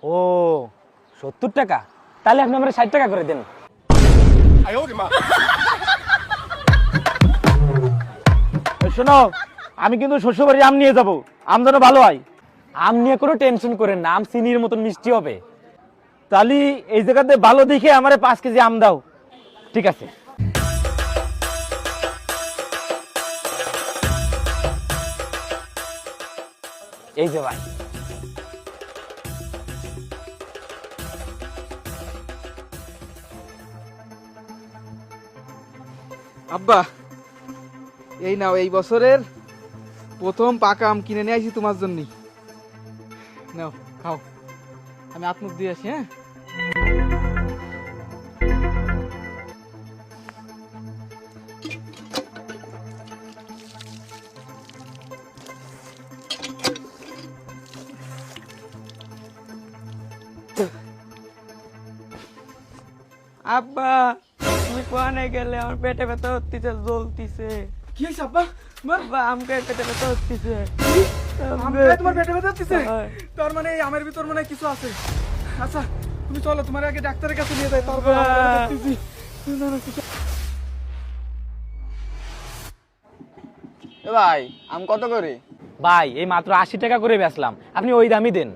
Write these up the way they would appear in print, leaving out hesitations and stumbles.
ও 70 টাকা, তাহলে আপনি আমরা 60 টাকা করে দেন। শোনো, আমি কিন্তু শ্বশুরবাড়ি আম নিয়ে যাব, আম যেন ভালো হয়। আম নিয়ে কোনো টেনশন করেন না, আম চিনির মতন মিষ্টি হবে। তাহলে এই জায়গাতে ভালো দেখে আমারে 5 কেজি আম দাও। ঠিক আছে। এই যে ভাই। আব্বা, এই নাও, এই বছরের প্রথম পাকা আম কিনে নিয়ে আসি তোমার জন্য। নাও খাও, আমি হাত মুখ দিয়ে আসি। হ্যাঁ, আব্বা তুমি কোয়ানে গেলে? আমার পেটে ব্যথা হচ্ছে, জ্বলতিছে। কি হয়েছে আব্বা? আব্বা আমকে পেটে ব্যথা হচ্ছে। তোমার পেটে ব্যথা হচ্ছে? হয়। তার মানে এই আমের ভিতর মনে হয় কিছু আছে। আচ্ছা তুমি চলো, তোমার আগে ডাক্তারের কাছে নিয়ে যাই, তারপর বাহ। আমরা দেখতেছি। না, না, কিছু- এ ভাই, আম কত করে? ভাই এই মাত্র 80 টাকা করে বেচলাম, আপনি ওই দামই দেন।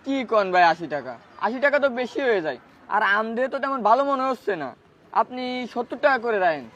কি কোন ভাই, 80 টাকা? 80 টাকা তো বেশি হয়ে যায়, আর আম দিয়ে তো তেমন ভালো মনে হচ্ছে না। আপনি 70 টাকা করে রাখেন।